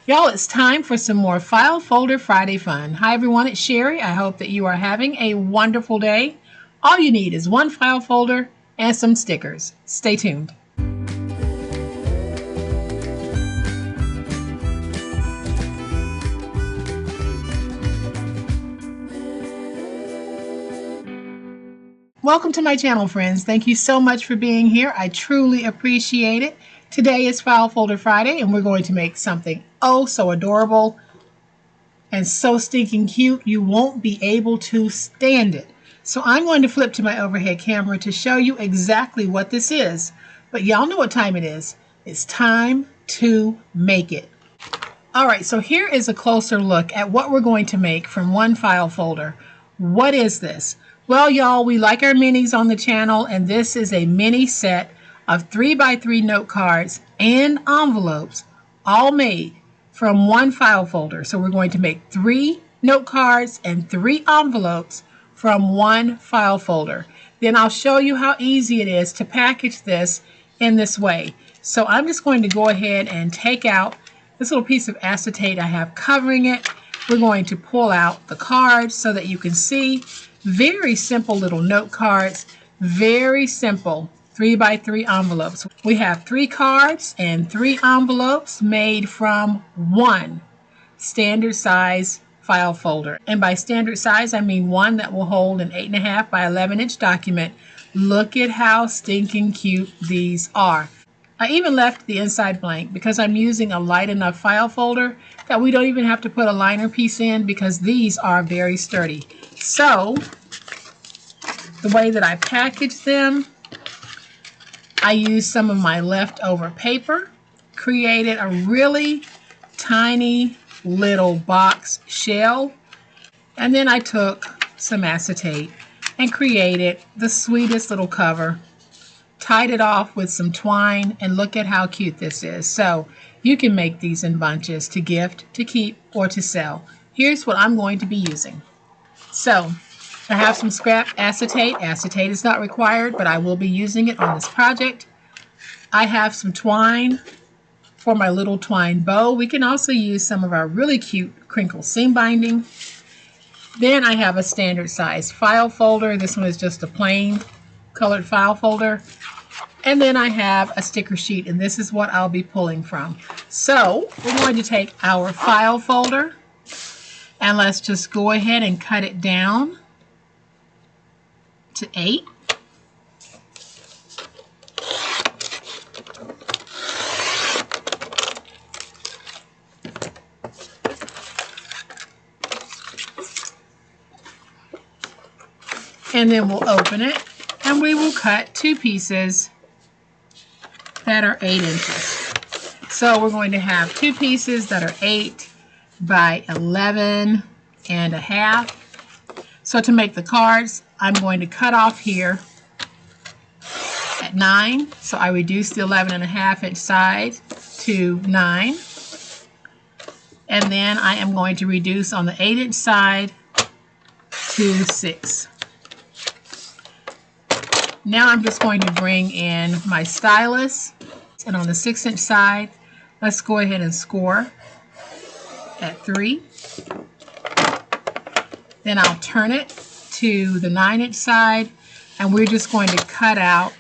Y'all, it's time for some more File Folder Friday fun. Hi everyone, it's Sherry. I hope that you are having a wonderful day. All you need is one file folder and some stickers. Stay tuned. Welcome to my channel, friends. Thank you so much for being here. I truly appreciate it. Today is File Folder Friday, and we're going to make something oh so adorable and so stinking cute you won't be able to stand it. So I'm going to flip to my overhead camera to show you exactly what this is. But y'all know what time it is. It's time to make it. Alright, so here is a closer look at what we're going to make from one file folder. What is this? Well, y'all, we like our minis on the channel, and this is a mini set of 3x3 note cards and envelopes, all made from one file folder. So we're going to make 3 note cards and 3 envelopes from one file folder. Then I'll show you how easy it is to package this in this way. So I'm just going to go ahead and take out this little piece of acetate I have covering it. We're going to pull out the cards so that you can see. Very simple little note cards, very simple 3x3 envelopes. We have 3 cards and 3 envelopes made from one standard size file folder. And by standard size, I mean one that will hold an 8.5 by 11-inch document. Look at how stinking cute these are. I even left the inside blank because I'm using a light enough file folder that we don't even have to put a liner piece in because these are very sturdy. So the way that I package them, I used some of my leftover paper, created a really tiny little box shell, and then I took some acetate and created the sweetest little cover, tied it off with some twine, and look at how cute this is. So you can make these in bunches to gift, to keep, or to sell. Here's what I'm going to be using. So I have some scrap acetate. Acetate is not required, but I will be using it on this project. I have some twine for my little twine bow. We can also use some of our really cute crinkle seam binding. Then I have a standard size file folder. This one is just a plain colored file folder. And then I have a sticker sheet, and this is what I'll be pulling from. So we're going to take our file folder, and let's just go ahead and cut it down to 8. And then we'll open it, and we will cut 2 pieces that are 8 inches. So we're going to have 2 pieces that are 8 by 11 and a half. So to make the cards, I'm going to cut off here at 9. So I reduce the 11.5 inch side to 9. And then I am going to reduce on the 8-inch side to 6. Now I'm just going to bring in my stylus, and on the 6-inch side, let's go ahead and score at 3. Then I'll turn it to the 9-inch side, and we're just going to cut out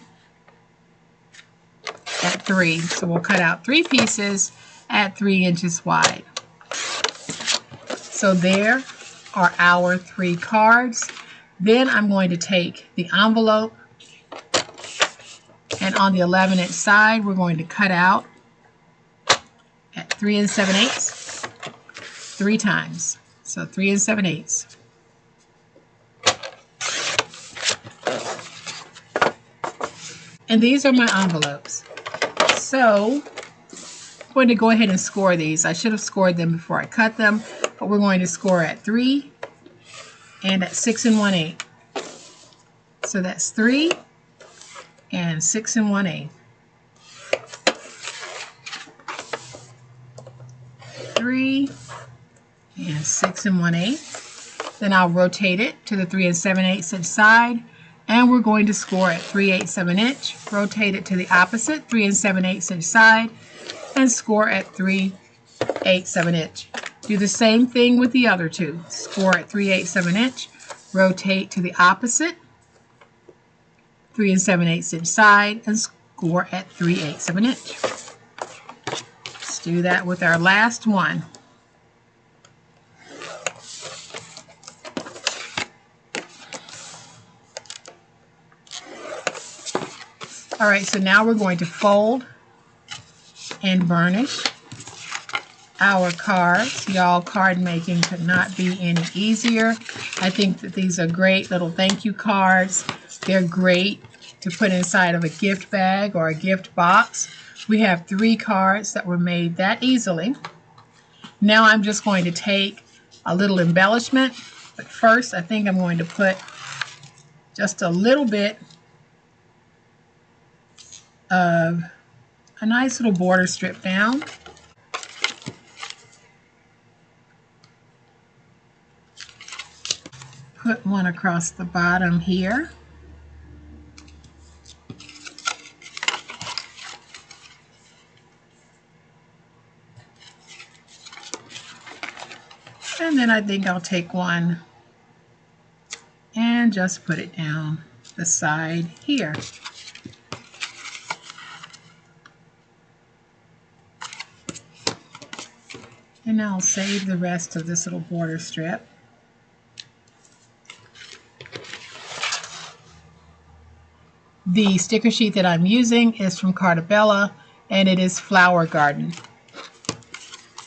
at 3. So we'll cut out 3 pieces at 3 inches wide. So there are our 3 cards. Then I'm going to take the envelope, and on the 11-inch side, we're going to cut out at 3 7/8 3 times. So 3 7/8. And these are my envelopes. So I'm going to go ahead and score these. I should have scored them before I cut them, but we're going to score at 3 and at 6 1/8. So that's 3 and 6 1/8. 3 and 6 1/8. Then I'll rotate it to the 3 7/8 inch side, and we're going to score at 3/8 inch. Rotate it to the opposite 3 7/8 inch side, and score at 3 3/8 inch. Do the same thing with the other two. Score at 3/8 inch. Rotate to the opposite, 3 7/8 inch side, and score at 3/8 inch. Let's do that with our last one. All right, so now we're going to fold and burnish our cards. Y'all, card making could not be any easier. I think that these are great little thank you cards. They're great to put inside of a gift bag or a gift box. We have 3 cards that were made that easily. Now I'm just going to take a little embellishment, but first I think I'm going to put just a little bit of a nice little border strip down. Put one across the bottom here. And then I think I'll take one and just put it down the side here. And I'll save the rest of this little border strip. The sticker sheet that I'm using is from Cartabella, and it is Flower Garden.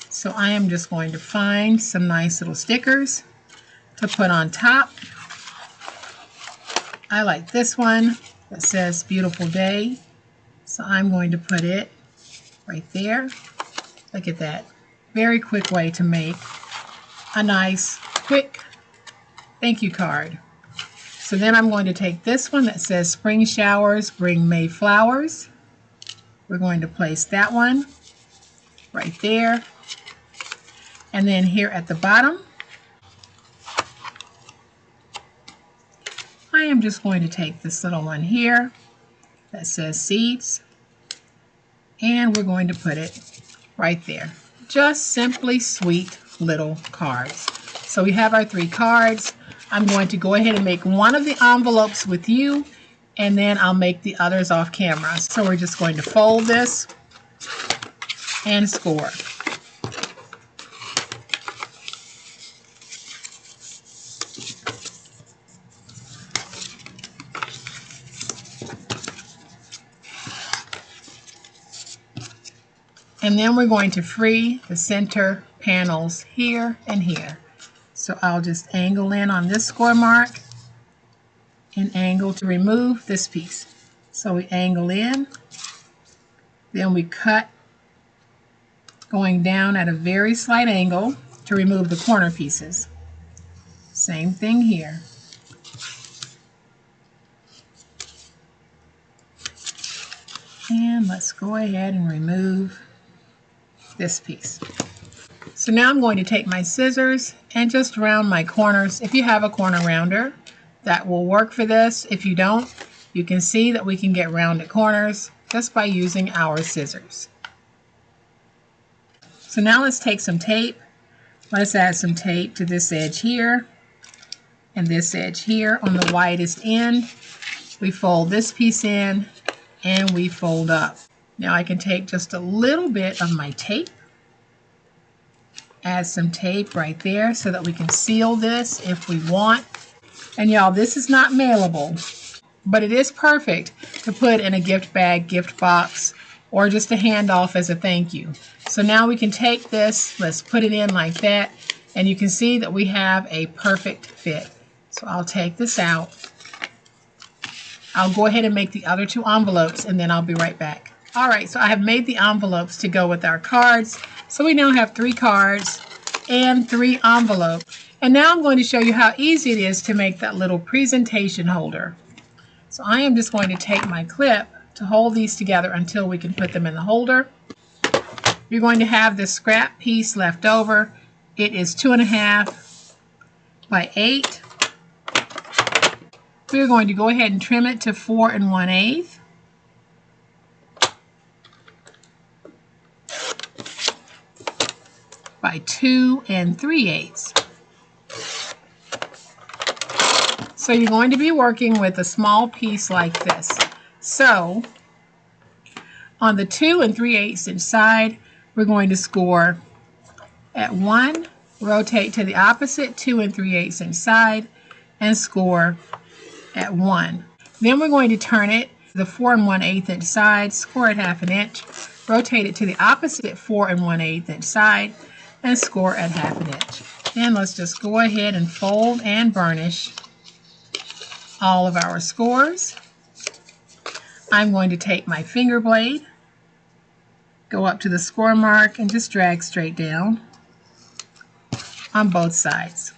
So I am just going to find some nice little stickers to put on top. I like this one that says Beautiful Day, so I'm going to put it right there. Look at that. Very quick way to make a nice, quick thank you card. So then I'm going to take this one that says Spring Showers Bring May Flowers. We're going to place that one right there. And then here at the bottom, I am just going to take this little one here that says Seeds, and we're going to put it right there. Just simply sweet little cards. So we have our 3 cards. I'm going to go ahead and make one of the envelopes with you, and then I'll make the others off camera. So we're just going to fold this and score. And then we're going to free the center panels here and here. So I'll just angle in on this score mark and angle to remove this piece. So we angle in, then we cut going down at a very slight angle to remove the corner pieces. Same thing here. And let's go ahead and remove this piece. So now I'm going to take my scissors and just round my corners. If you have a corner rounder, that will work for this. If you don't, you can see that we can get rounded corners just by using our scissors. So now let's take some tape. Let's add some tape to this edge here and this edge here on the widest end. We fold this piece in and we fold up. Now I can take just a little bit of my tape, add some tape right there so that we can seal this if we want. And y'all, this is not mailable, but it is perfect to put in a gift bag, gift box, or just to hand off as a thank you. So now we can take this, let's put it in like that, and you can see that we have a perfect fit. So I'll take this out. I'll go ahead and make the other 2 envelopes, and then I'll be right back. All right, so I have made the envelopes to go with our cards. So we now have 3 cards and 3 envelopes. And now I'm going to show you how easy it is to make that little presentation holder. So I am just going to take my clip to hold these together until we can put them in the holder. You're going to have this scrap piece left over. It is 2.5 by 8. We're going to go ahead and trim it to 4 1/8. by 2 3/8. So you're going to be working with a small piece like this. So on the 2 3/8 inch side, we're going to score at 1, rotate to the opposite 2 3/8 inch side, and score at 1. Then we're going to turn it to the 4 1/8 inch side, score at 1/2 inch, rotate it to the opposite 4 1/8 inch side, and score at 1/2 inch. Then let's just go ahead and fold and burnish all of our scores. I'm going to take my finger blade, go up to the score mark, and just drag straight down on both sides.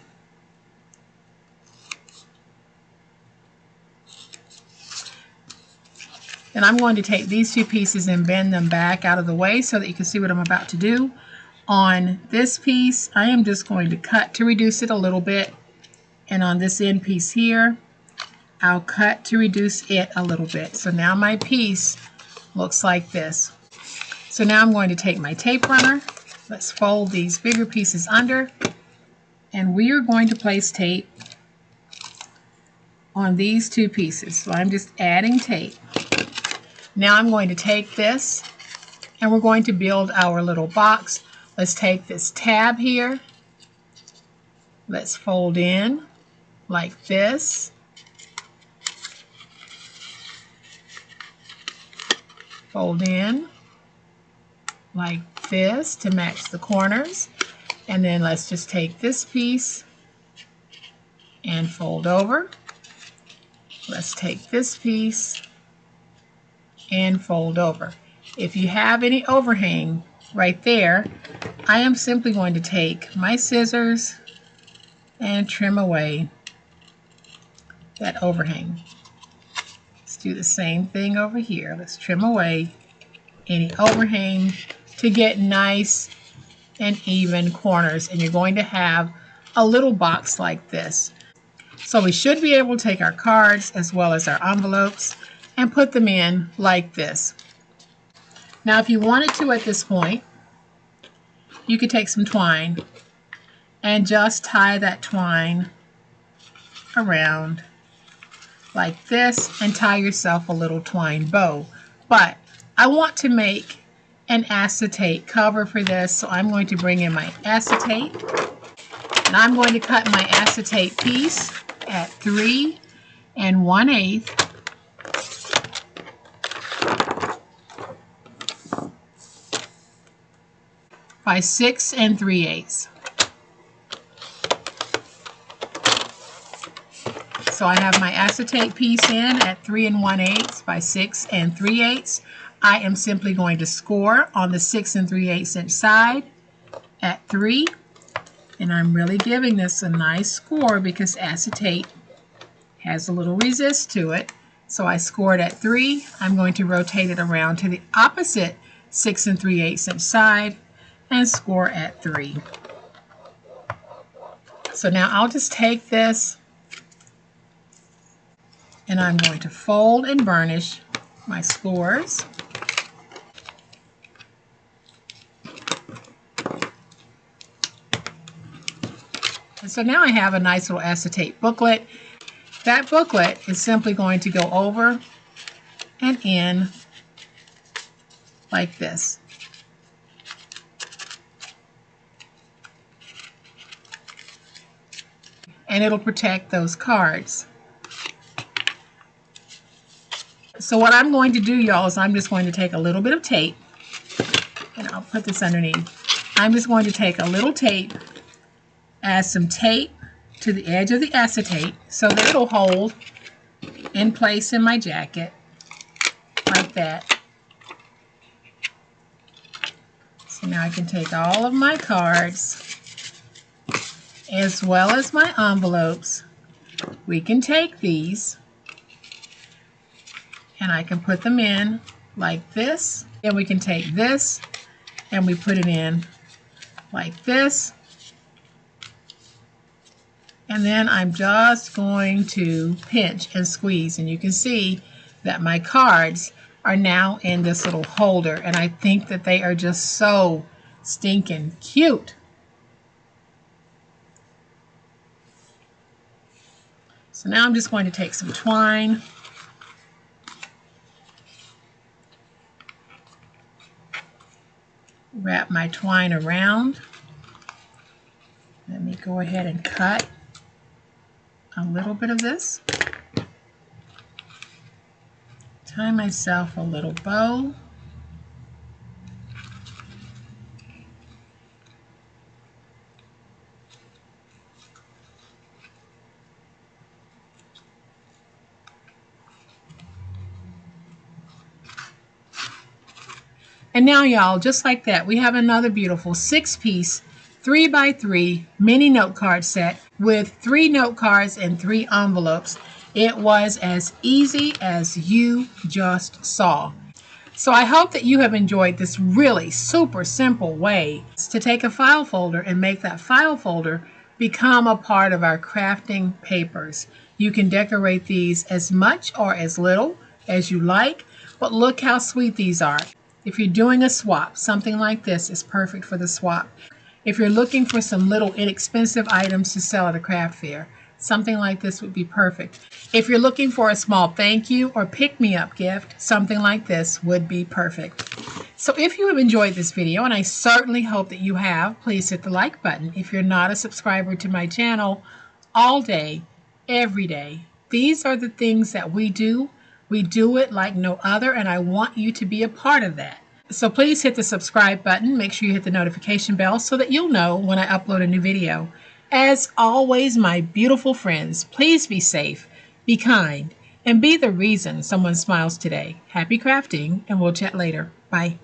Then I'm going to take these two pieces and bend them back out of the way so that you can see what I'm about to do. On this piece, I am just going to cut to reduce it a little bit, and on this end piece here, I'll cut to reduce it a little bit. So now my piece looks like this. So now I'm going to take my tape runner. Let's fold these bigger pieces under, and we are going to place tape on these two pieces. So I'm just adding tape. Now I'm going to take this and we're going to build our little box. Let's take this tab here. Let's fold in like this. Fold in like this to match the corners. And then let's just take this piece and fold over. Let's take this piece and fold over. If you have any overhang right there, I am simply going to take my scissors and trim away that overhang. Let's do the same thing over here. Let's trim away any overhang to get nice and even corners, and you're going to have a little box like this. So we should be able to take our cards as well as our envelopes and put them in like this. Now if you wanted to at this point, you could take some twine and just tie that twine around like this and tie yourself a little twine bow. But I want to make an acetate cover for this, so I'm going to bring in my acetate, and I'm going to cut my acetate piece at 3 1/8 by 6 3/8. So I have my acetate piece in at 3 1/8 by 6 3/8. I am simply going to score on the 6 3/8 inch side at 3, and I'm really giving this a nice score because acetate has a little resist to it. So I scored at 3. I'm going to rotate it around to the opposite 6 3/8 inch side and score at 3. So now I'll just take this and I'm going to fold and burnish my scores. And so now I have a nice little acetate booklet. That booklet is simply going to go over and in like this. And it'll protect those cards. So what I'm going to do, y'all, is I'm just going to take a little bit of tape, and I'll put this underneath. I'm just going to take a little tape, add some tape to the edge of the acetate so that it'll hold in place in my jacket like that. So now I can take all of my cards as well as my envelopes. We can take these and I can put them in like this. Then we can take this and we put it in like this. And then I'm just going to pinch and squeeze, and you can see that my cards are now in this little holder, and I think that they are just so stinking cute. So now I'm just going to take some twine, wrap my twine around. Let me go ahead and cut a little bit of this. Tie myself a little bow. And now, y'all, just like that, we have another beautiful 6-piece 3x3 mini note card set with 3 note cards and 3 envelopes. It was as easy as you just saw. So I hope that you have enjoyed this really super simple way to take a file folder and make that file folder become a part of our crafting papers. You can decorate these as much or as little as you like, but look how sweet these are. If you're doing a swap, something like this is perfect for the swap. If you're looking for some little inexpensive items to sell at a craft fair, something like this would be perfect. If you're looking for a small thank you or pick-me-up gift, something like this would be perfect. So if you have enjoyed this video, and I certainly hope that you have, please hit the like button. If you're not a subscriber to my channel, all day, every day, these are the things that we do. We do it like no other, and I want you to be a part of that. So please hit the subscribe button. Make sure you hit the notification bell so that you'll know when I upload a new video. As always, my beautiful friends, please be safe, be kind, and be the reason someone smiles today. Happy crafting, and we'll chat later. Bye.